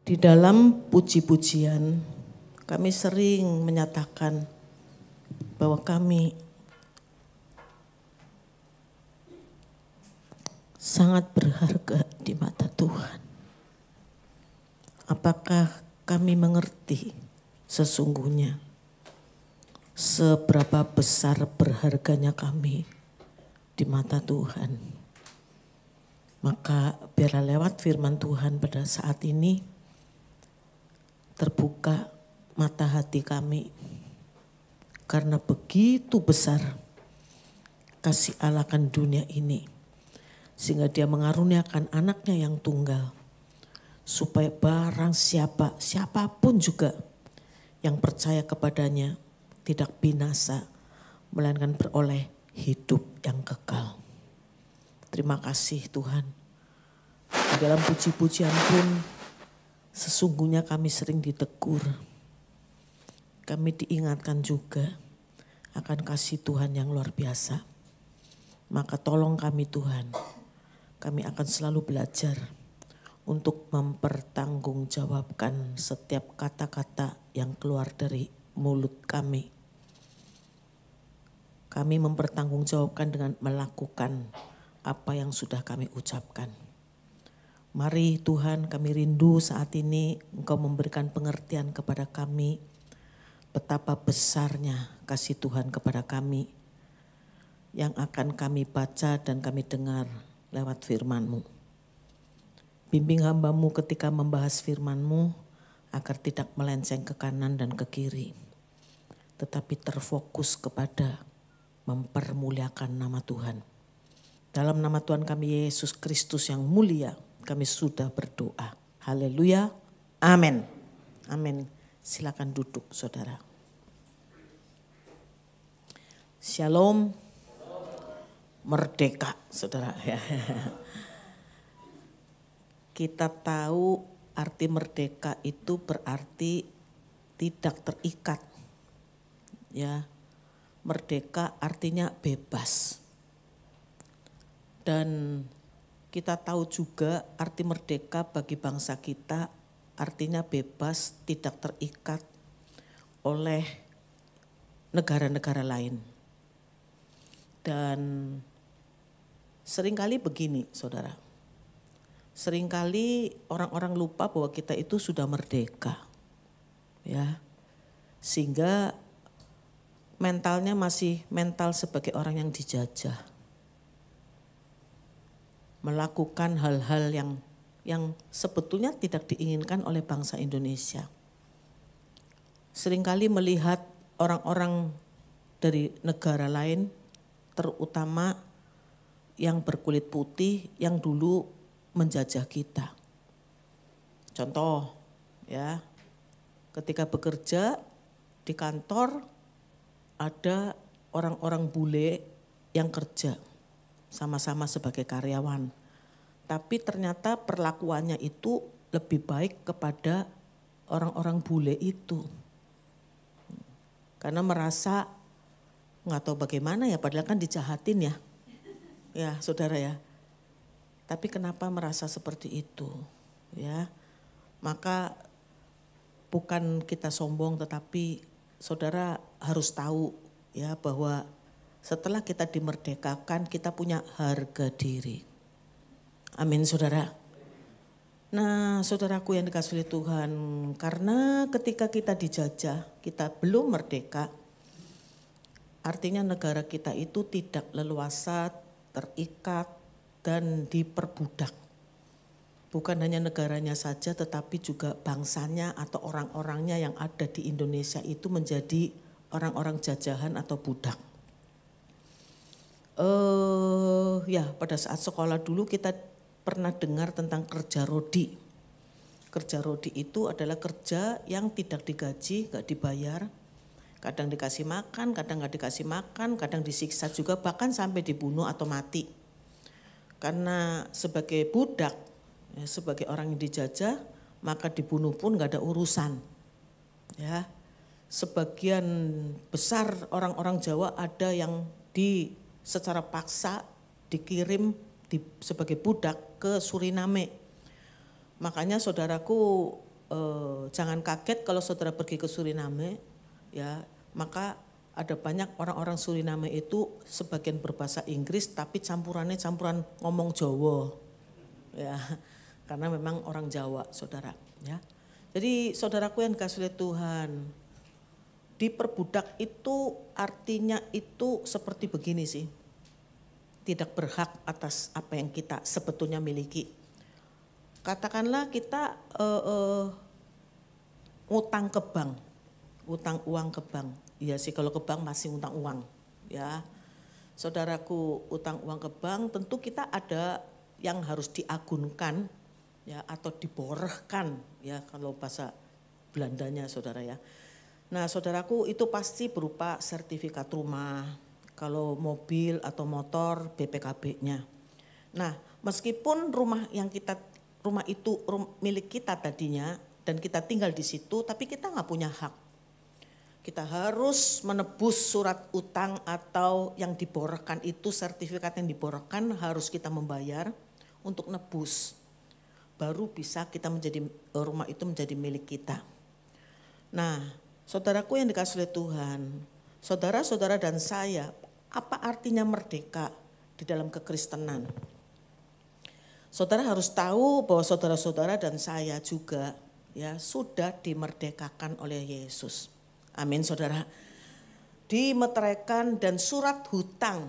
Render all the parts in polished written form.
Di dalam puji-pujian kami sering menyatakan bahwa kami sangat berharga di mata Tuhan. Apakah kami mengerti sesungguhnya seberapa besar berharganya kami di mata Tuhan? Maka biarlah lewat firman Tuhan pada saat ini terbuka mata hati kami, karena begitu besar kasih Allah akan dunia ini, sehingga Dia mengaruniakan anaknya yang tunggal, supaya barang siapapun juga yang percaya kepadanya tidak binasa, melainkan beroleh hidup yang kekal. Terima kasih Tuhan. Di dalam puji-pujian pun sesungguhnya kami sering ditegur. Kami diingatkan juga akan kasih Tuhan yang luar biasa. Maka tolong kami Tuhan, kami akan selalu belajar untuk mempertanggungjawabkan setiap kata-kata yang keluar dari mulut kami. Kami mempertanggungjawabkan dengan melakukan apa yang sudah kami ucapkan. Mari Tuhan, kami rindu saat ini Engkau memberikan pengertian kepada kami betapa besarnya kasih Tuhan kepada kami yang akan kami baca dan kami dengar lewat firman-Mu. Bimbing hamba-Mu ketika membahas firman-Mu agar tidak melenceng ke kanan dan ke kiri, tetapi terfokus kepada mempermuliakan nama Tuhan. Dalam nama Tuhan kami Yesus Kristus yang mulia, kami sudah berdoa. Haleluya. Amin. Amin. Silakan duduk saudara. Shalom. Merdeka saudara. Kita tahu arti merdeka itu berarti tidak terikat. Ya. Merdeka artinya bebas. Dan kita tahu juga arti merdeka bagi bangsa kita artinya bebas, tidak terikat oleh negara-negara lain. Dan seringkali begini saudara, seringkali orang-orang lupa bahwa kita itu sudah merdeka. Ya, sehingga mentalnya masih mental sebagai orang yang dijajah. Melakukan hal-hal yang sebetulnya tidak diinginkan oleh bangsa Indonesia. Seringkali melihat orang-orang dari negara lain, terutama yang berkulit putih yang dulu menjajah kita. Contoh ya, ketika bekerja di kantor ada orang-orang bule yang kerja sama-sama sebagai karyawan. Tapi ternyata perlakuannya itu lebih baik kepada orang-orang bule itu. Karena merasa nggak tahu bagaimana ya, padahal kan dijahatin ya. Ya saudara ya. Tapi kenapa merasa seperti itu? Ya, maka bukan kita sombong, tetapi saudara harus tahu ya bahwa setelah kita dimerdekakan, kita punya harga diri. Amin saudara. Nah saudaraku yang dikasihi oleh Tuhan, karena ketika kita dijajah, kita belum merdeka, artinya negara kita itu tidak leluasa, terikat dan diperbudak. Bukan hanya negaranya saja, tetapi juga bangsanya atau orang-orangnya yang ada di Indonesia itu menjadi orang-orang jajahan atau budak. Ya pada saat sekolah dulu kita pernah dengar tentang kerja rodi. Kerja rodi itu adalah kerja yang tidak digaji, gak dibayar. Kadang dikasih makan, kadang gak dikasih makan, kadang disiksa juga, bahkan sampai dibunuh atau mati. Karena sebagai budak, ya, sebagai orang yang dijajah, maka dibunuh pun gak ada urusan. Ya, sebagian besar orang-orang Jawa ada yang secara paksa dikirim sebagai budak ke Suriname. Makanya saudaraku, jangan kaget kalau saudara pergi ke Suriname, ya, maka ada banyak orang-orang Suriname itu sebagian berbahasa Inggris tapi campuran ngomong Jawa, ya, karena memang orang Jawa, saudara, ya. Jadi saudaraku yang dikasihi oleh Tuhan, diperbudak itu artinya itu seperti begini sih, tidak berhak atas apa yang kita sebetulnya miliki. Katakanlah kita ngutang ke bank, utang uang ke bank. Iya sih, kalau ke bank masih utang uang, ya. Saudaraku, utang uang ke bank tentu kita ada yang harus diagunkan, ya, atau diborehkan, ya, kalau bahasa Belandanya, saudara, ya. Nah, saudaraku, itu pasti berupa sertifikat rumah, kalau mobil atau motor BPKB-nya. Nah, meskipun rumah itu milik kita tadinya dan kita tinggal di situ, tapi kita nggak punya hak. Kita harus menebus surat utang atau yang diborehkan itu, sertifikat yang diborehkan harus kita membayar untuk nebus. Baru bisa kita rumah itu menjadi milik kita. Nah, saudaraku yang dikasihi oleh Tuhan, saudara-saudara dan saya, apa artinya merdeka di dalam kekristenan? Saudara harus tahu bahwa saudara-saudara dan saya juga, ya, sudah dimerdekakan oleh Yesus. Amin, saudara. Dimeteraikan dan surat hutang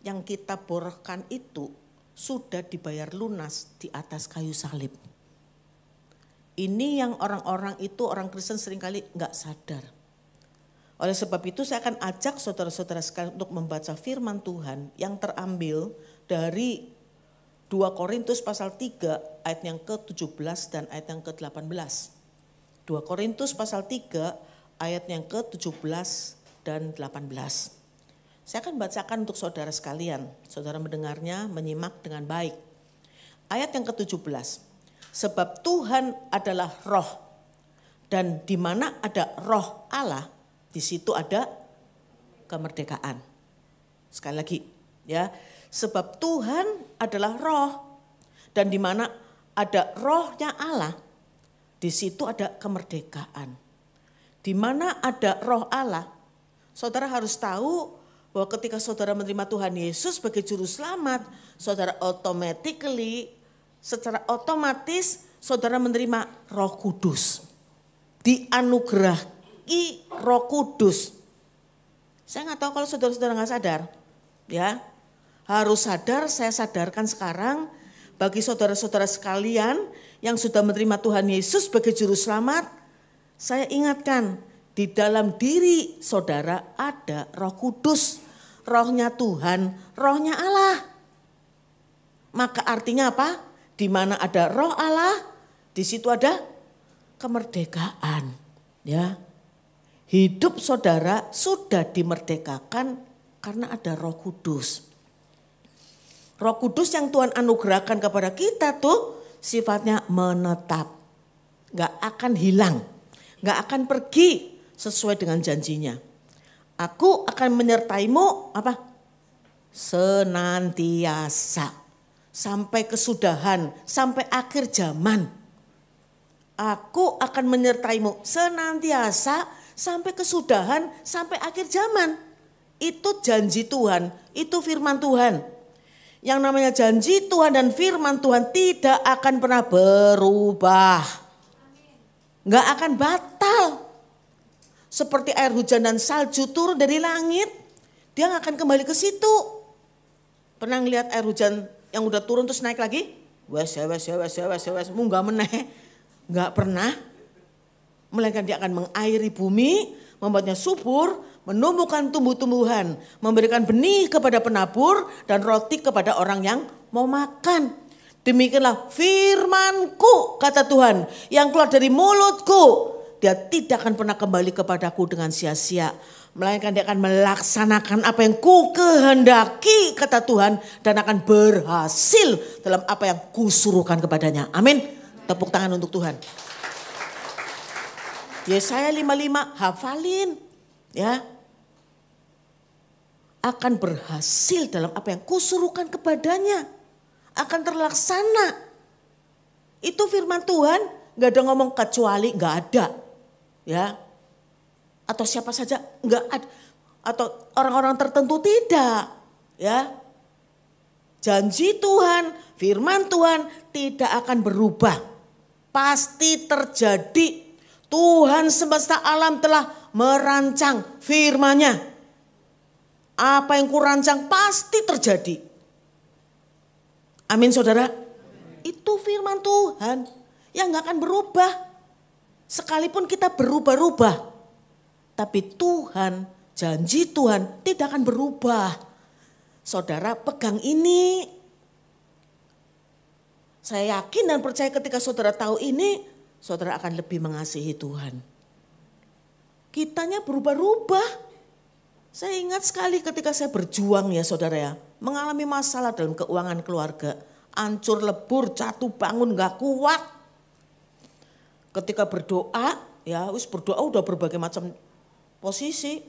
yang kita borehkan itu sudah dibayar lunas di atas kayu salib. Ini yang orang-orang itu, orang Kristen seringkali nggak sadar. Oleh sebab itu saya akan ajak saudara-saudara sekalian untuk membaca firman Tuhan yang terambil dari 2 Korintus pasal 3 ayat yang ke-17 dan ayat yang ke-18. 2 Korintus pasal 3 ayat yang ke-17 dan 18. Saya akan bacakan untuk saudara sekalian. Saudara mendengarnya, menyimak dengan baik. Ayat yang ke-17. Sebab Tuhan adalah roh, dan di mana ada roh Allah, di situ ada kemerdekaan. Sekali lagi, ya. Sebab Tuhan adalah roh, dan di mana ada rohnya Allah, di situ ada kemerdekaan. Di mana ada roh Allah, saudara harus tahu bahwa ketika saudara menerima Tuhan Yesus sebagai juru selamat, saudara secara otomatis saudara menerima Roh Kudus. Dianugerahi Roh Kudus. Saya nggak tahu kalau saudara-saudara nggak sadar, ya. Harus sadar, saya sadarkan sekarang bagi saudara-saudara sekalian yang sudah menerima Tuhan Yesus sebagai juru selamat. Saya ingatkan, di dalam diri saudara ada Roh Kudus, rohnya Tuhan, rohnya Allah. Maka artinya apa? Di mana ada roh Allah, di situ ada kemerdekaan. Ya, hidup saudara sudah dimerdekakan karena ada Roh Kudus. Roh Kudus yang Tuhan anugerahkan kepada kita tuh sifatnya menetap, gak akan hilang. Gak akan pergi sesuai dengan janjinya. Aku akan menyertaimu apa? Senantiasa. Sampai kesudahan, sampai akhir zaman. Aku akan menyertaimu senantiasa sampai kesudahan, sampai akhir zaman. Itu janji Tuhan, itu firman Tuhan. Yang namanya janji Tuhan dan firman Tuhan tidak akan pernah berubah. Gak akan batal. Seperti air hujan dan salju turun dari langit, dia gak akan kembali ke situ. Pernah ngelihat air hujan yang udah turun terus naik lagi? Wes, munggah meneh. Gak pernah. Melainkan dia akan mengairi bumi, membuatnya subur, menumbuhkan tumbuh-tumbuhan, memberikan benih kepada penabur dan roti kepada orang yang mau makan. Demikianlah firman-Ku, kata Tuhan, yang keluar dari mulut-Ku. Dia tidak akan pernah kembali kepadaku dengan sia-sia. Melainkan dia akan melaksanakan apa yang Ku kehendaki, kata Tuhan. Dan akan berhasil dalam apa yang Ku suruhkan kepadanya. Amin. Tepuk tangan untuk Tuhan. Yesaya 55, hafalin. Ya. Akan berhasil dalam apa yang Ku suruhkan kepadanya. Akan terlaksana. Itu firman Tuhan, Nggak ada ngomong kecuali, nggak ada. Ya. Atau siapa saja, nggak ada. Atau orang-orang tertentu, tidak. Ya. Janji Tuhan, firman Tuhan tidak akan berubah. Pasti terjadi. Tuhan semesta alam telah merancang firman-Nya. Apa yang kurancang pasti terjadi. Amin saudara. Itu firman Tuhan yang gak akan berubah. Sekalipun kita berubah-ubah. Tapi Tuhan, janji Tuhan tidak akan berubah. Saudara pegang ini. Saya yakin dan percaya ketika saudara tahu ini, saudara akan lebih mengasihi Tuhan. Kitanya berubah-ubah. Saya ingat sekali ketika saya berjuang ya saudara ya. Mengalami masalah dalam keuangan keluarga. Hancur lebur, jatuh bangun gak kuat. Ketika berdoa, ya berdoa udah berbagai macam posisi.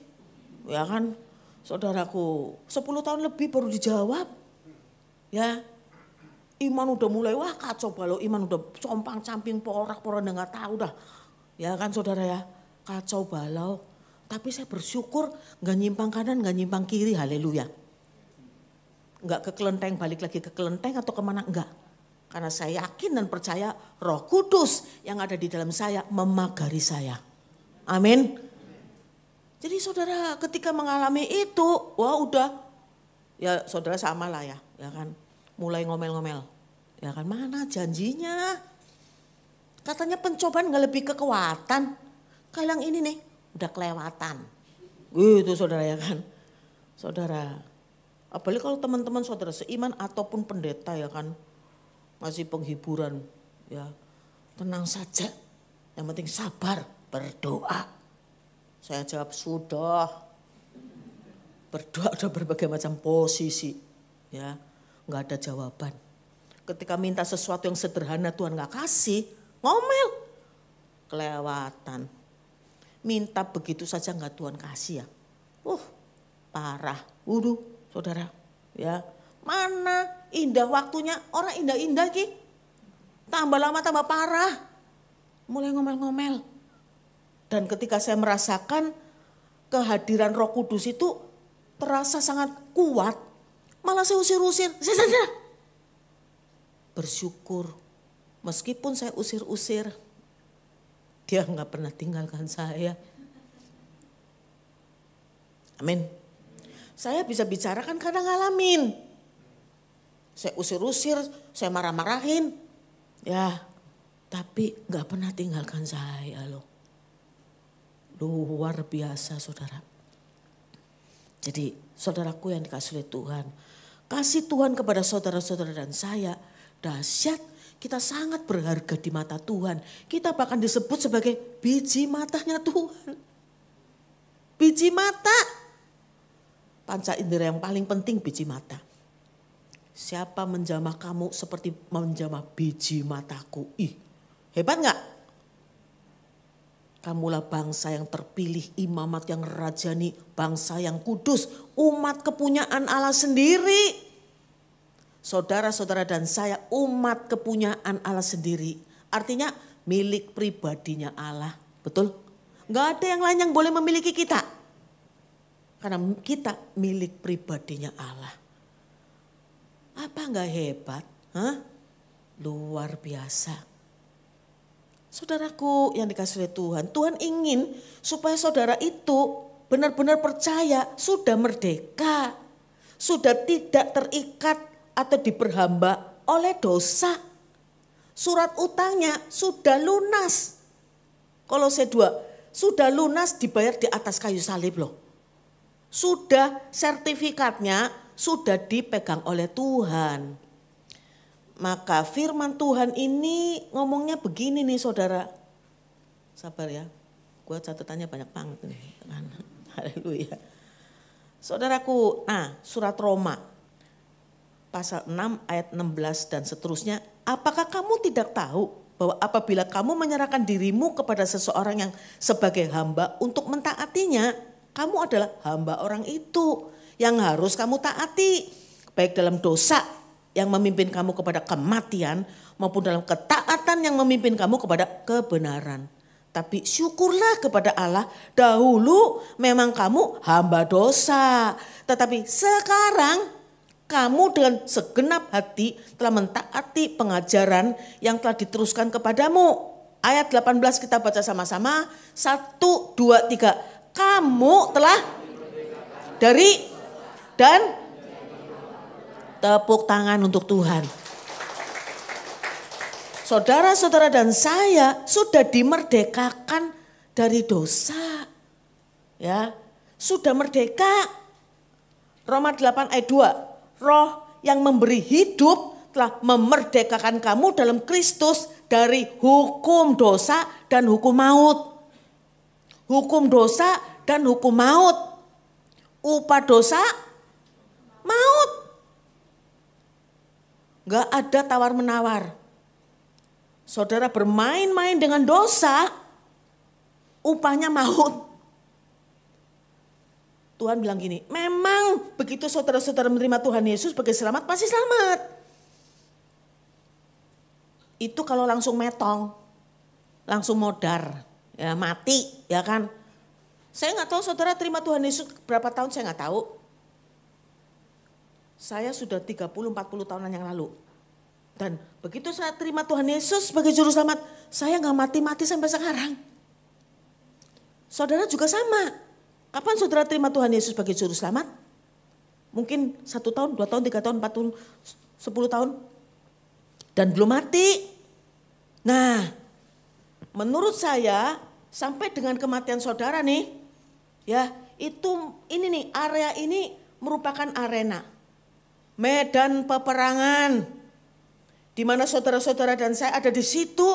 Ya kan saudaraku 10 tahun lebih baru dijawab. Ya. Iman udah mulai, wah kacau balau, iman udah compang-camping, porak-porak, udah gak tahu dah. Ya kan saudara ya, kacau balau. Tapi saya bersyukur gak nyimpang kanan, gak nyimpang kiri, haleluya. Gak ke kelenteng, balik lagi ke kelenteng atau kemana, enggak. Karena saya yakin dan percaya Roh Kudus yang ada di dalam saya memagari saya. Amin. Jadi saudara ketika mengalami itu, wah udah, ya saudara sama lah ya kan. Mulai ngomel-ngomel, ya kan mana janjinya. Katanya pencobaan gak lebih kekuatan. Kalau yang ini nih udah kelewatan. Gitu saudara ya kan. Saudara, apalagi kalau teman-teman saudara seiman ataupun pendeta ya kan. Ngasih penghiburan ya. Tenang saja, yang penting sabar, berdoa. Saya jawab sudah. Berdoa udah berbagai macam posisi ya. Gak ada jawaban. Ketika minta sesuatu yang sederhana Tuhan gak kasih, ngomel. Kelewatan. Minta begitu saja gak Tuhan kasih ya. Parah. Waduh saudara. Ya, mana indah waktunya, orang indah-indah ki. Tambah lama tambah parah. Mulai ngomel-ngomel. Dan ketika saya merasakan kehadiran Roh Kudus itu terasa sangat kuat. Malah saya usir-usir, saya bersyukur. Meskipun saya usir-usir, dia gak pernah tinggalkan saya. Amin. Saya bisa bicarakan karena ngalamin. Saya usir-usir, saya marah-marahin. Ya, tapi gak pernah tinggalkan saya loh. Luar biasa saudara. Jadi saudaraku yang dikasih oleh Tuhan. Kasih Tuhan kepada saudara-saudara dan saya dahsyat. Kita sangat berharga di mata Tuhan. Kita bahkan disebut sebagai biji matanya Tuhan. Biji mata. Panca indera yang paling penting biji mata. Siapa menjamah kamu seperti menjamah biji mataku. Ih, hebat gak? Kamulah bangsa yang terpilih, imamat yang rajani, bangsa yang kudus, umat kepunyaan Allah sendiri. Saudara-saudara dan saya umat kepunyaan Allah sendiri. Artinya milik pribadinya Allah. Betul? Gak ada yang lain yang boleh memiliki kita. Karena kita milik pribadinya Allah. Apa gak hebat? Hah? Luar biasa. Saudaraku yang dikasih oleh Tuhan. Tuhan ingin supaya saudara itu benar-benar percaya sudah merdeka. Sudah tidak terikat atau diperhamba oleh dosa. Surat utangnya sudah lunas. Kolose 2, sudah lunas dibayar di atas kayu salib loh. Sudah sertifikatnya sudah dipegang oleh Tuhan. Maka firman Tuhan ini ngomongnya begini nih saudara. Sabar ya, gue catatannya banyak banget nih. Haleluya. Saudaraku, surat Roma pasal 6 ayat 16 dan seterusnya. Apakah kamu tidak tahu bahwa apabila kamu menyerahkan dirimu kepada seseorang yang sebagai hamba untuk mentaatinya, kamu adalah hamba orang itu yang harus kamu taati. Baik dalam dosa yang memimpin kamu kepada kematian maupun dalam ketaatan setan yang memimpin kamu kepada kebenaran. Tapi syukurlah kepada Allah, dahulu memang kamu hamba dosa. Tetapi sekarang kamu dengan segenap hati telah mentaati pengajaran yang telah diteruskan kepadamu. Ayat 18 kita baca sama-sama. 1, 2, 3. Kamu telah dari dan tepuk tangan untuk Tuhan. Saudara-saudara dan saya sudah dimerdekakan dari dosa. Ya, sudah merdeka. Roma 8 ayat 2. Roh yang memberi hidup telah memerdekakan kamu dalam Kristus dari hukum dosa dan hukum maut. Hukum dosa dan hukum maut. Upah dosa maut. Gak ada tawar-menawar. Saudara bermain-main dengan dosa, upahnya maut. Tuhan bilang gini, memang begitu saudara-saudara menerima Tuhan Yesus sebagai selamat, pasti selamat. Itu kalau langsung metong, langsung modar, ya mati, ya kan. Saya nggak tahu saudara terima Tuhan Yesus berapa tahun, saya nggak tahu. Saya sudah 30-40 tahunan yang lalu. Dan begitu saya terima Tuhan Yesus sebagai juru selamat, saya gak mati-mati sampai sekarang. Saudara juga sama. Kapan saudara terima Tuhan Yesus sebagai juru selamat? Mungkin 1 tahun, 2 tahun, 3 tahun, 4 tahun, 10 tahun. Dan belum mati. Nah, menurut saya sampai dengan kematian saudara nih, ya itu ini nih area ini merupakan arena. Medan peperangan. Di mana saudara-saudara dan saya ada di situ,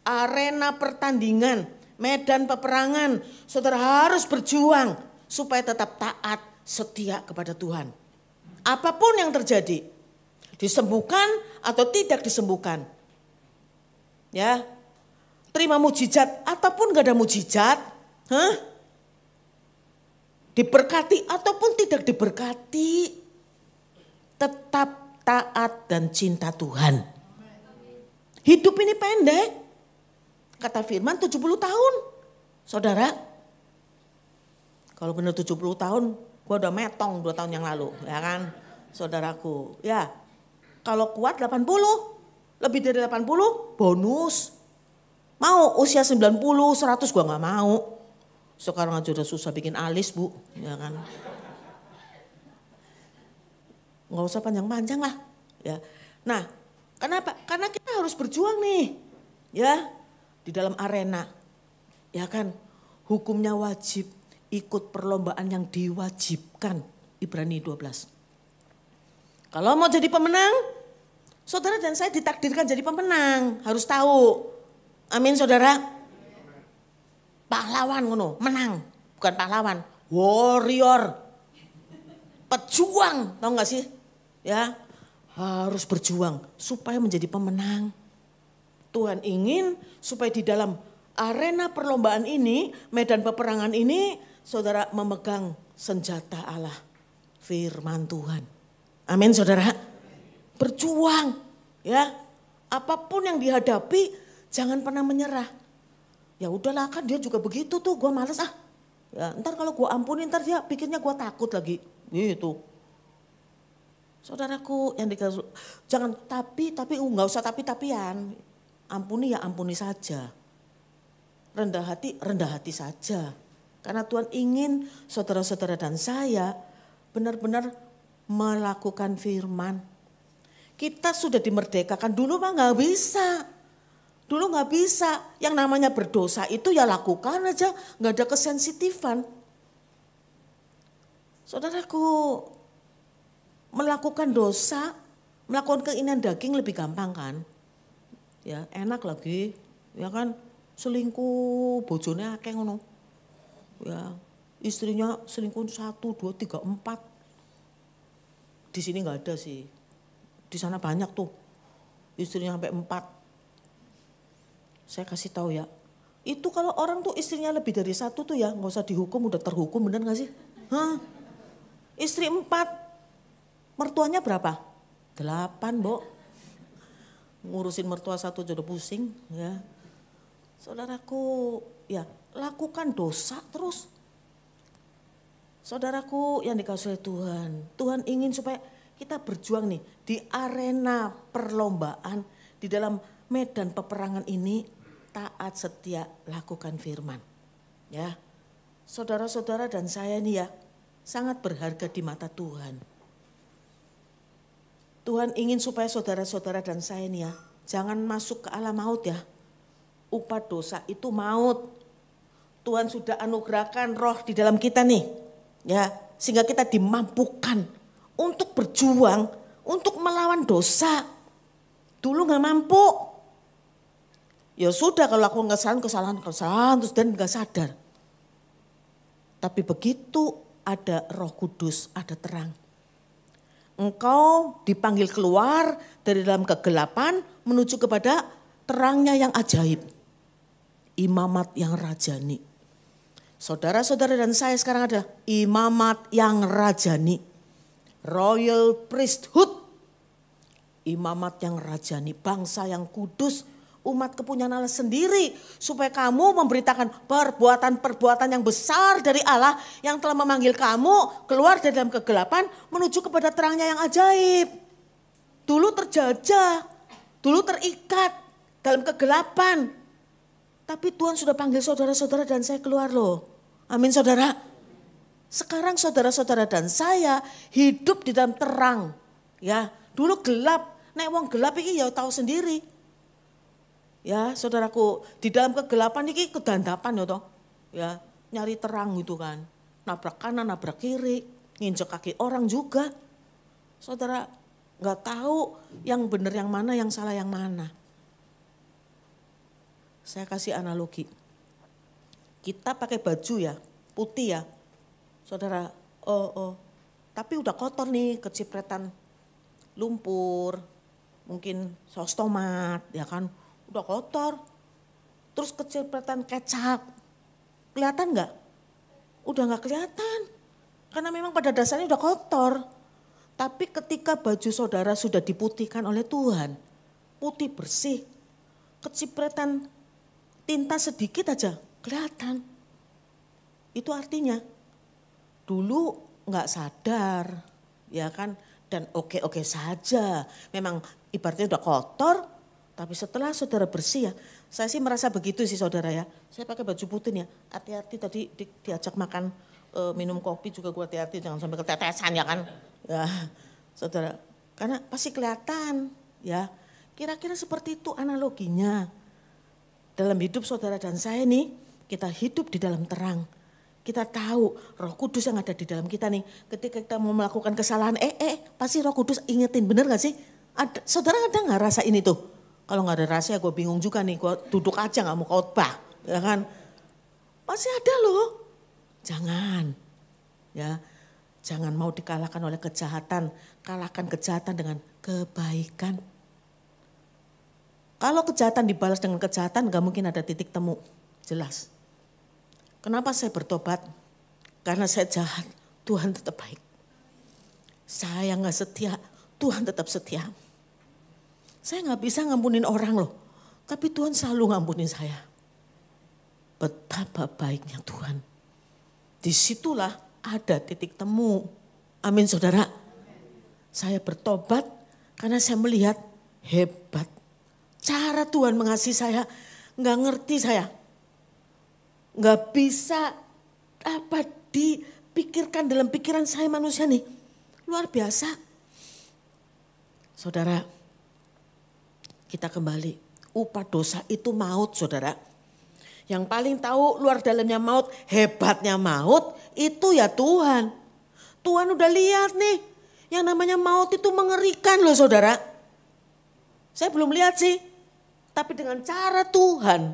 arena pertandingan, medan peperangan. Saudara harus berjuang supaya tetap taat, setia kepada Tuhan. Apapun yang terjadi, disembuhkan atau tidak disembuhkan. Ya, terima mujizat ataupun gak ada mujizat, diberkati ataupun tidak diberkati, tetap taat dan cinta Tuhan. Hidup ini pendek. Kata firman 70 tahun. Saudara, kalau benar 70 tahun, gua udah metong 2 tahun yang lalu. Ya kan, saudaraku. Ya, kalau kuat 80, lebih dari 80, bonus. Mau usia 90, 100 gua gak mau. Sekarang aja udah susah bikin alis bu. Ya kan. Nggak usah panjang-panjang lah, ya. Nah, kenapa? Karena kita harus berjuang nih, ya, di dalam arena, ya kan. Hukumnya wajib, ikut perlombaan yang diwajibkan, Ibrani 12. Kalau mau jadi pemenang, saudara dan saya ditakdirkan jadi pemenang, harus tahu. Amin, saudara. Pahlawan, menang, bukan pahlawan, warrior, pejuang, tahu nggak sih? Ya, harus berjuang supaya menjadi pemenang. Tuhan ingin supaya di dalam arena perlombaan ini, medan peperangan ini, saudara memegang senjata Allah, firman Tuhan. Amin, saudara. Berjuang, ya. Apapun yang dihadapi, jangan pernah menyerah. Ya udahlah, kan dia juga begitu tuh, gue males ah. Ya, ntar kalau gue ampuni, ntar dia pikirnya gue takut lagi, gitu. Saudaraku yang dikasih, jangan tapi nggak usah tapi-tapian. Ampuni ya ampuni saja. Rendah hati saja. Karena Tuhan ingin saudara-saudara dan saya benar-benar melakukan firman. Kita sudah dimerdekakan, dulu mah nggak bisa. Dulu nggak bisa, yang namanya berdosa itu ya lakukan aja, nggak ada kesensitifan. Saudaraku, melakukan dosa, melakukan keinginan daging lebih gampang kan? Ya enak lagi, ya kan? Selingkuh, bojone akeh ngono. Ya, istrinya selingkuh 1, 2, 3, 4. Di sini nggak ada sih. Di sana banyak tuh. Istrinya sampai 4. Saya kasih tahu ya. Itu kalau orang tuh istrinya lebih dari 1 tuh ya nggak usah dihukum, udah terhukum, bener nggak sih? Istri 4. Mertuanya berapa? 8, Bo. ngurusin mertua satu jodoh pusing ya. Saudaraku, ya lakukan dosa terus. Saudaraku yang dikasihi Tuhan, Tuhan ingin supaya kita berjuang nih di arena perlombaan, di dalam medan peperangan ini, taat setia lakukan firman. Ya, saudara-saudara dan saya nih ya, sangat berharga di mata Tuhan. Tuhan ingin supaya saudara-saudara dan saya nih ya, jangan masuk ke alam maut ya. Upah dosa itu maut. Tuhan sudah anugerahkan roh di dalam kita nih. Ya, sehingga kita dimampukan untuk berjuang, untuk melawan dosa. Dulu gak mampu. Ya sudah kalau aku kesalahan terus dan gak sadar. Tapi begitu ada Roh Kudus, ada terang. Engkau dipanggil keluar dari dalam kegelapan menuju kepada terangnya yang ajaib. Imamat yang rajani. Saudara-saudara dan saya sekarang adalah imamat yang rajani. Royal priesthood. Imamat yang rajani, bangsa yang kudus, umat kepunyaan Allah sendiri. Supaya kamu memberitakan perbuatan-perbuatan yang besar dari Allah yang telah memanggil kamu keluar dari dalam kegelapan menuju kepada terangnya yang ajaib. Dulu terjajah, dulu terikat dalam kegelapan. Tapi Tuhan sudah panggil saudara-saudara dan saya keluar loh. Amin saudara. Sekarang saudara-saudara dan saya hidup di dalam terang. Ya, dulu gelap. Nek wong gelap ini ya tahu sendiri. Ya, saudaraku, di dalam kegelapan ini kedandapan ya toh. Ya, nyari terang gitu kan. Nabrak kanan, nabrak kiri, nginjek kaki orang juga. Saudara nggak tahu yang benar yang mana, yang salah yang mana. Saya kasih analogi. Kita pakai baju ya, putih ya. Saudara, tapi udah kotor nih, kecipretan lumpur, mungkin saus tomat, ya kan, udah kotor. Terus kecipretan kecap, kelihatan nggak? Udah nggak kelihatan, karena memang pada dasarnya udah kotor. Tapi ketika baju saudara sudah diputihkan oleh Tuhan, putih bersih, kecipretan tinta sedikit aja kelihatan. Itu artinya dulu nggak sadar, ya kan, dan oke-oke saja. Memang ibaratnya udah kotor, tapi setelah saudara bersih ya, saya sih merasa begitu sih saudara ya. Saya pakai baju putih ya, hati-hati tadi diajak makan minum kopi juga gue hati-hati jangan sampai ketetesan ya kan. Ya saudara, karena pasti kelihatan ya. Kira-kira seperti itu analoginya. Dalam hidup saudara dan saya nih, kita hidup di dalam terang. Kita tahu Roh Kudus yang ada di dalam kita nih. Ketika kita mau melakukan kesalahan, pasti Roh Kudus ingetin, bener gak sih? Saudara ada gak rasa ini tuh? Kalau gak ada rasa ya gue bingung juga nih, gue duduk aja gak mau khotbah. Ya kan? Pasti ada loh. Jangan. Ya, jangan mau dikalahkan oleh kejahatan. Kalahkan kejahatan dengan kebaikan. Kalau kejahatan dibalas dengan kejahatan gak mungkin ada titik temu, jelas. Kenapa saya bertobat? Karena saya jahat, Tuhan tetap baik. Saya gak setia, Tuhan tetap setia. Saya gak bisa ngampunin orang loh, tapi Tuhan selalu ngampunin saya. Betapa baiknya Tuhan. Disitulah ada titik temu. Amin saudara. Saya bertobat karena saya melihat hebat. Cara Tuhan mengasihi saya, gak ngerti saya. Gak bisa dipikirkan dalam pikiran saya manusia nih. Luar biasa. Saudara, kita kembali. Upah dosa itu maut saudara. Yang paling tahu luar dalamnya maut, hebatnya maut, itu ya Tuhan. Tuhan udah lihat nih, yang namanya maut itu mengerikan loh saudara. Saya belum lihat sih. Tapi dengan cara Tuhan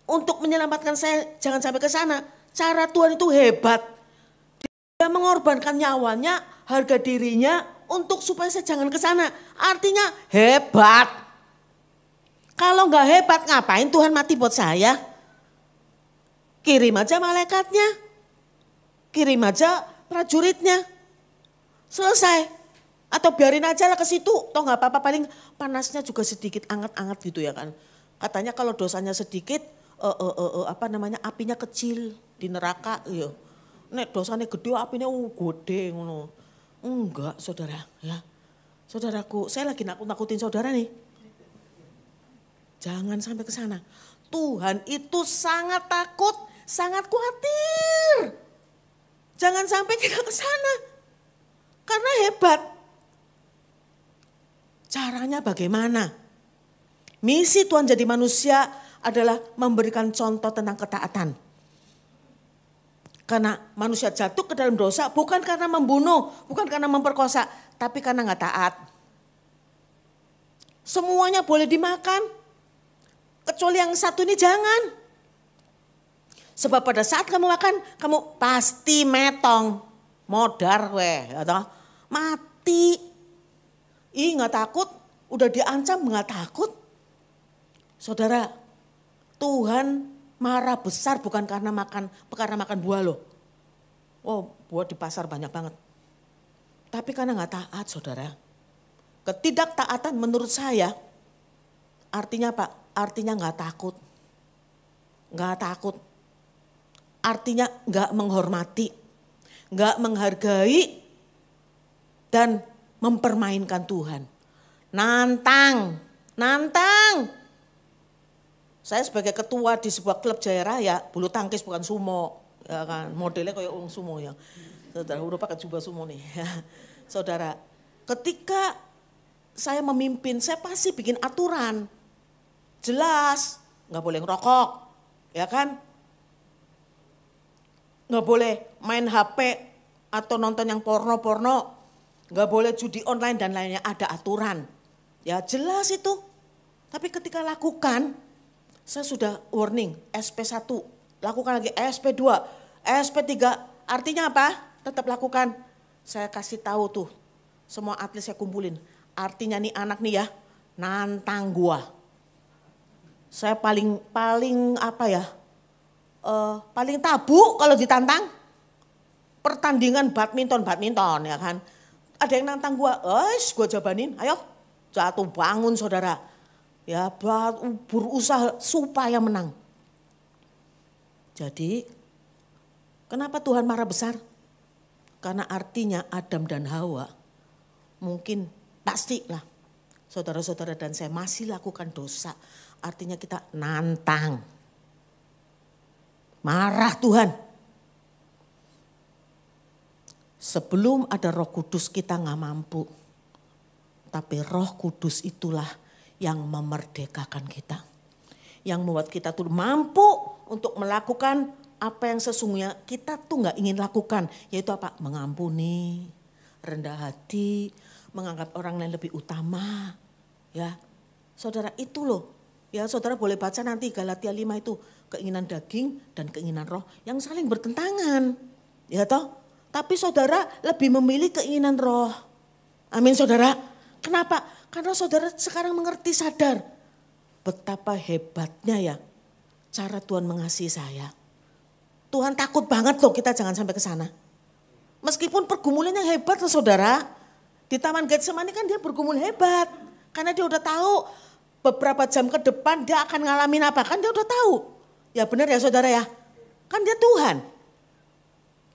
untuk menyelamatkan saya jangan sampai ke sana. Cara Tuhan itu hebat. Dia mengorbankan nyawanya, harga dirinya untuk supaya saya jangan ke sana. Artinya hebat. Kalau nggak hebat ngapain Tuhan mati buat saya? Kirim aja malaikatnya. Kirim aja prajuritnya. Selesai. Atau biarin aja lah ke situ, toh nggak apa-apa, paling panasnya juga sedikit anget-anget gitu ya kan. Katanya kalau dosanya sedikit, apinya kecil di neraka. Yo. Nek dosanya gede, apinya gede ngono. Enggak saudara ya. Saudaraku, saya lagi nakut-nakutin saudara nih. Jangan sampai ke sana. Tuhan itu sangat takut, sangat khawatir. Jangan sampai kita ke sana. Karena hebat. Caranya bagaimana? Misi Tuhan jadi manusia adalah memberikan contoh tentang ketaatan. Karena manusia jatuh ke dalam dosa bukan karena membunuh, bukan karena memperkosa, tapi karena nggak taat. Semuanya boleh dimakan, kecuali yang satu ini jangan. Sebab pada saat kamu makan, kamu pasti metong, modar weh, atau mati. Ih nggak takut, udah diancam nggak takut. Saudara, Tuhan marah besar bukan karena makan buah loh. Oh buah di pasar banyak banget. Tapi karena nggak taat saudara. Ketidaktaatan menurut saya artinya apa? Artinya nggak takut. Nggak takut. Artinya nggak menghormati. Nggak menghargai dan mempermainkan Tuhan. Nantang. Saya sebagai ketua di sebuah klub Jaya Raya, bulu tangkis bukan sumo, ya kan, modelnya kayak orang sumo ya. Saudara, udah pakai jubah sumo nih. Saudara, ketika saya memimpin, saya pasti bikin aturan. Jelas, nggak boleh ngerokok, ya kan? Nggak boleh main HP atau nonton yang porno, nggak boleh judi online dan lainnya, ada aturan. Ya jelas itu, tapi ketika lakukan, saya sudah warning, SP1, lakukan lagi, SP2, SP3, artinya apa? Tetap lakukan. Saya kasih tahu tuh, semua atlet saya kumpulin. Artinya nih anak nih ya, nantang gua. Saya paling tabu kalau ditantang. Pertandingan badminton ya kan. Ada yang nantang gua, gua jabanin, ayo jatuh bangun saudara. Ya berusaha supaya menang. Jadi kenapa Tuhan marah besar? Karena artinya Adam dan Hawa mungkin pastilah saudara-saudara dan saya masih lakukan dosa. Artinya kita nantang. Marah Tuhan. Sebelum ada Roh Kudus kita gak mampu. Tapi Roh Kudus itulah yang memerdekakan kita. Yang membuat kita tuh mampu untuk melakukan apa yang sesungguhnya kita tuh gak ingin lakukan. Yaitu apa? Mengampuni, rendah hati, menganggap orang lain lebih utama. Ya, saudara itu loh. Ya saudara boleh baca nanti Galatia 5 itu. Keinginan daging dan keinginan roh yang saling bertentangan. Ya toh? Tapi saudara lebih memilih keinginan roh. Amin saudara. Kenapa? Karena saudara sekarang mengerti, sadar betapa hebatnya ya cara Tuhan mengasihi saya. Tuhan takut banget loh kita jangan sampai ke sana. Meskipun pergumulan yang hebat loh saudara. Di Taman Getsemani kan dia bergumul hebat. Karena dia udah tahu beberapa jam ke depan dia akan ngalamin apa. Kan dia udah tahu. Ya benar ya saudara ya. Kan dia Tuhan.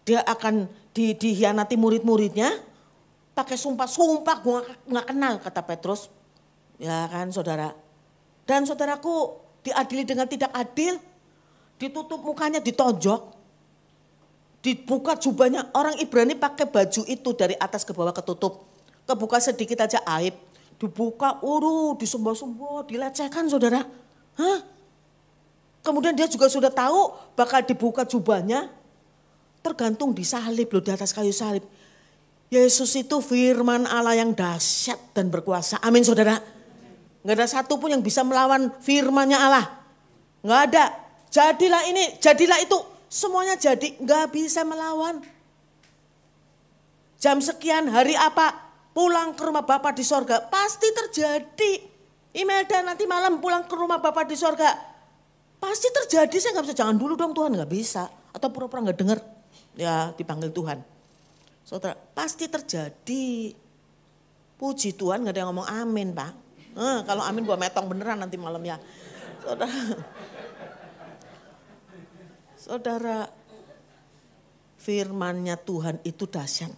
Dia akan dihianati murid-muridnya. Pakai sumpah gue gak kenal kata Petrus. Ya kan saudara. Dan saudaraku diadili dengan tidak adil. Ditutup mukanya, ditonjok. Dibuka jubahnya. Orang Ibrani pakai baju itu dari atas ke bawah ketutup. Kebuka sedikit aja aib. Dibuka, disembah-sembah, dilecehkan saudara. Hah? Kemudian dia juga sudah tahu bakal dibuka jubahnya. Tergantung di salib loh, di atas kayu salib. Yesus itu firman Allah yang dahsyat dan berkuasa. Amin saudara. Gak ada satupun yang bisa melawan firmannya Allah. Gak ada. Jadilah ini, jadilah itu. Semuanya jadi. Gak bisa melawan. Jam sekian, hari apa? Pulang ke rumah Bapa di sorga. Pasti terjadi. Imelda nanti malam pulang ke rumah Bapa di sorga. Pasti terjadi. Saya gak bisa, jangan dulu dong Tuhan. Gak bisa. Atau pura-pura gak dengar. Ya dipanggil Tuhan. Saudara, pasti terjadi. Puji Tuhan gak ada yang ngomong amin Pak. Kalau amin gua metong beneran nanti malam ya. Saudara, firman-Nya Tuhan itu dahsyat.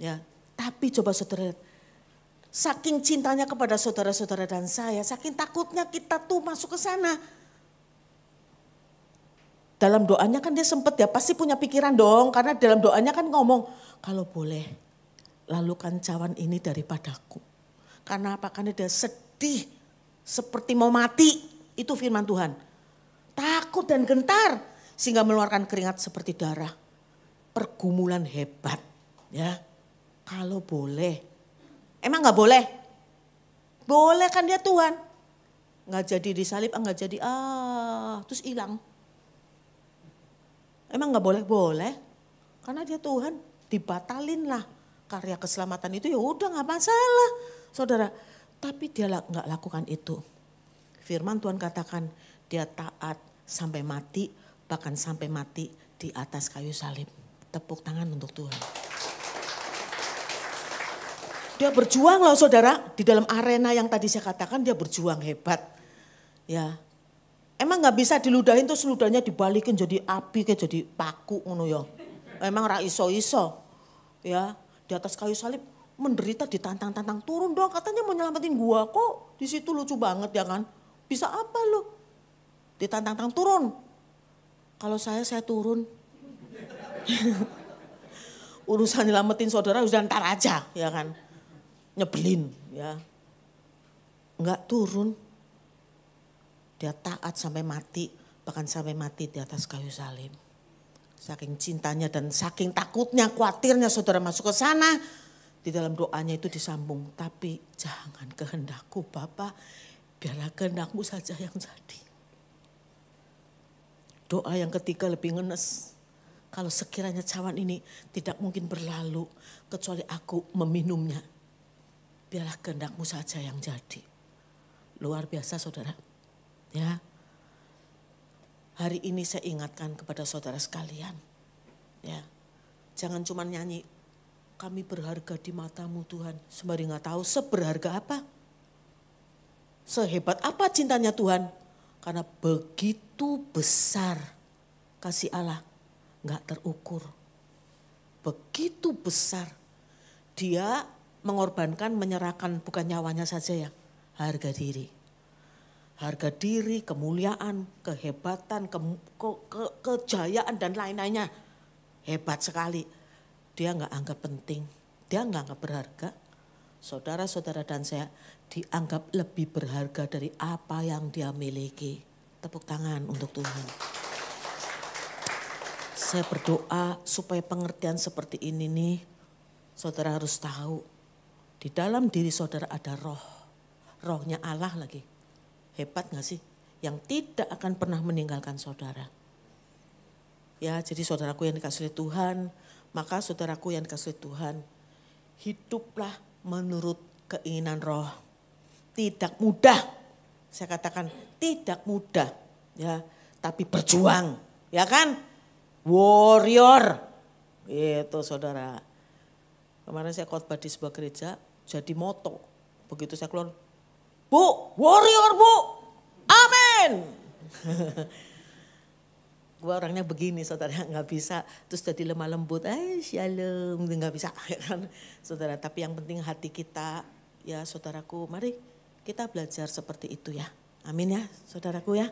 Ya, tapi coba saudara, saking cintanya kepada saudara-saudara dan saya, saking takutnya kita tuh masuk ke sana. Dalam doanya kan dia sempat ya, pasti punya pikiran dong, karena dalam doanya kan ngomong, kalau boleh lalukan cawan ini daripadaku. Karena apa? Karena dia sedih seperti mau mati, itu firman Tuhan. Takut dan gentar sehingga mengeluarkan keringat seperti darah. Pergumulan hebat ya. Kalau boleh. Emang gak boleh? Boleh kan dia Tuhan. Gak jadi disalib, gak jadi terus hilang. Emang gak boleh? Boleh. Karena dia Tuhan, dibatalin lah karya keselamatan itu, ya udah gak masalah. Saudara, tapi dia gak lakukan itu. Firman Tuhan katakan dia taat sampai mati, bahkan sampai mati di atas kayu salib. Tepuk tangan untuk Tuhan. Dia berjuang loh saudara, di dalam arena yang tadi saya katakan dia berjuang hebat. Ya, emang gak bisa diludahin terus ludahnya dibalikin jadi api kayak jadi paku ngono ya. Emang ra iso-iso. Ya, di atas kayu salib menderita ditantang-tantang, turun dong katanya mau nyelamatin gua kok. Di situ lucu banget ya kan. Bisa apa lu? Ditantang-tantang turun. Kalau saya turun. Urusan nyelamatin saudara udah ntar aja ya kan. Nyebelin ya. Enggak turun. Dia taat sampai mati, bahkan sampai mati di atas kayu salib. Saking cintanya dan saking takutnya, khawatirnya saudara masuk ke sana. Di dalam doanya itu disambung, tapi jangan kehendakku Bapa, biarlah kehendakmu saja yang jadi. Doa yang ketiga lebih ngenes. Kalau sekiranya cawan ini tidak mungkin berlalu kecuali aku meminumnya. Biarlah kehendakmu saja yang jadi. Luar biasa saudara. Ya. Hari ini saya ingatkan kepada saudara sekalian. Ya. Jangan cuma nyanyi, kami berharga di matamu Tuhan. Sembari gak tahu seberharga apa. Sehebat apa cintanya Tuhan. Karena begitu besar kasih Allah. Gak terukur. Begitu besar. Dia mengorbankan, menyerahkan bukan nyawanya saja ya. Harga diri. Harga diri, kemuliaan, kehebatan, kejayaan dan lain-lainnya. Hebat sekali. Dia gak anggap penting. Dia gak anggap berharga. Saudara-saudara dan saya dianggap lebih berharga dari apa yang dia miliki. Tepuk tangan untuk Tuhan. Saya berdoa supaya pengertian seperti ini nih, saudara harus tahu. Di dalam diri saudara ada roh. Rohnya Allah lagi. Hebat gak sih? Yang tidak akan pernah meninggalkan saudara. Ya, jadi saudaraku yang dikasihi Tuhan, maka saudaraku yang dikasihi Tuhan, hiduplah menurut keinginan roh. Tidak mudah. Saya katakan tidak mudah. Ya, tapi berjuang. Ya kan? Warrior. Itu saudara. Kemarin saya khotbah di sebuah gereja, jadi moto. Begitu saya keluar, Bu, warrior Bu, amin. Gue orangnya begini saudara, gak bisa terus jadi lemah lembut, shalom, gak bisa kan saudara. Tapi yang penting hati kita ya saudaraku, mari kita belajar seperti itu ya. Amin ya saudaraku ya.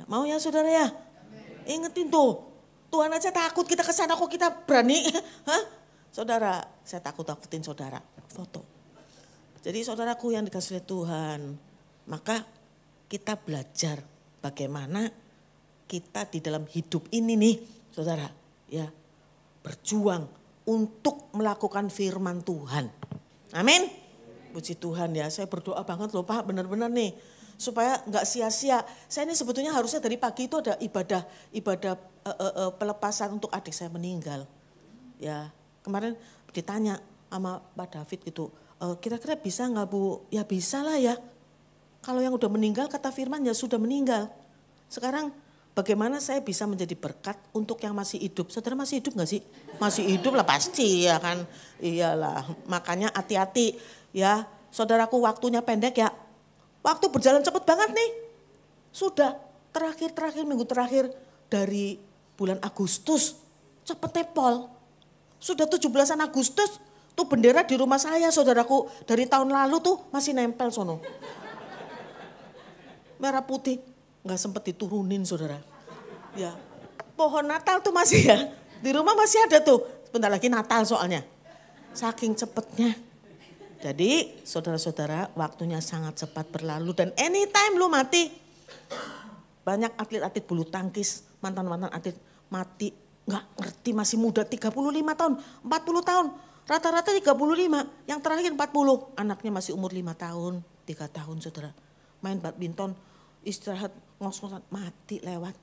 Mau ya saudara ya. Ingetin tuh. Tuhan aja takut kita kesana kok kita berani. Hah? Saudara, saya takutin saudara. Foto. Jadi saudaraku yang dikasihi Tuhan. Maka kita belajar bagaimana kita di dalam hidup ini nih. Saudara. Ya, berjuang untuk melakukan firman Tuhan. Amin. Puji Tuhan ya. Saya berdoa banget loh Pak, benar-benar nih. Supaya gak sia-sia. Saya ini sebetulnya harusnya dari pagi itu ada ibadah pelepasan untuk adik saya meninggal. Ya, kemarin ditanya sama Pak David gitu, kira-kira bisa gak Bu? Ya bisa lah ya. Kalau yang udah meninggal kata firman ya sudah meninggal. Sekarang bagaimana saya bisa menjadi berkat untuk yang masih hidup. Saudara masih hidup gak sih? Masih hidup lah pasti ya kan. Iyalah, makanya hati-hati ya. Saudaraku, waktunya pendek ya. Waktu berjalan cepet banget nih. Sudah terakhir minggu terakhir dari bulan Agustus. Cepet tepol. Sudah 17-an Agustus. Tuh bendera di rumah saya saudaraku. Dari tahun lalu tuh masih nempel sono. Merah putih. Gak sempet diturunin saudara. Ya, pohon Natal tuh masih ya. Di rumah masih ada tuh. Sebentar lagi Natal soalnya. Saking cepetnya. Jadi saudara-saudara, waktunya sangat cepat berlalu dan anytime lu mati. Banyak atlet-atlet bulu tangkis, mantan-mantan atlet mati. Gak ngerti, masih muda 35 tahun, 40 tahun. Rata-rata 35, yang terakhir 40. Anaknya masih umur 5 tahun, 3 tahun saudara. Main badminton, istirahat, ngos-ngosan, mati lewat.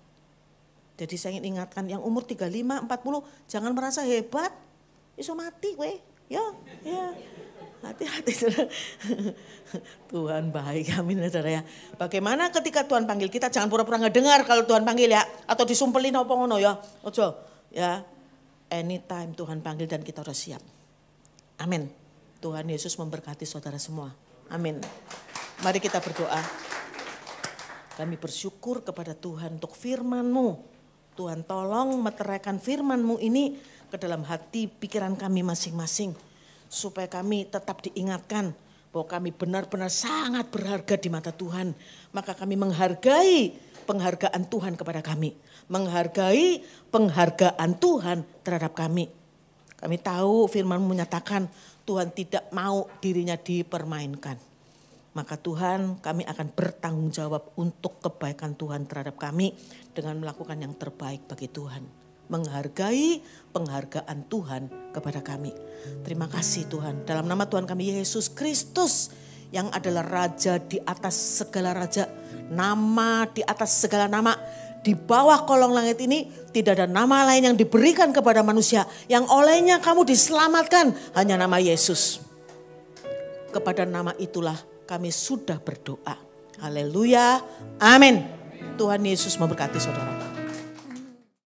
Jadi saya ingin ingatkan yang umur 35, 40, jangan merasa hebat. Iso mati gue, ya. Hati-hati saudara. Tuhan baik, amin saudara ya. Bagaimana ketika Tuhan panggil kita, jangan pura-pura nggak dengar kalau Tuhan panggil ya. Atau disumpelin apa ngono ya. Ojo ya. Anytime Tuhan panggil dan kita harus siap. Amin. Tuhan Yesus memberkati saudara semua. Amin. Mari kita berdoa. Kami bersyukur kepada Tuhan untuk firman-Mu. Tuhan tolong meteraikan firman-Mu ini ke dalam hati pikiran kami masing-masing. Supaya kami tetap diingatkan bahwa kami benar-benar sangat berharga di mata Tuhan. Maka kami menghargai penghargaan Tuhan kepada kami. Menghargai penghargaan Tuhan terhadap kami. Kami tahu firman-Mu menyatakan Tuhan tidak mau dirinya dipermainkan. Maka Tuhan, kami akan bertanggung jawab untuk kebaikan Tuhan terhadap kami dengan melakukan yang terbaik bagi Tuhan. Menghargai penghargaan Tuhan kepada kami. Terima kasih Tuhan. Dalam nama Tuhan kami Yesus Kristus yang adalah Raja di atas segala raja. Nama di atas segala nama. Di bawah kolong langit ini tidak ada nama lain yang diberikan kepada manusia. Yang olehnya kamu diselamatkan, hanya nama Yesus. Kepada nama itulah kami sudah berdoa. Haleluya. Amin. Tuhan Yesus memberkati saudara.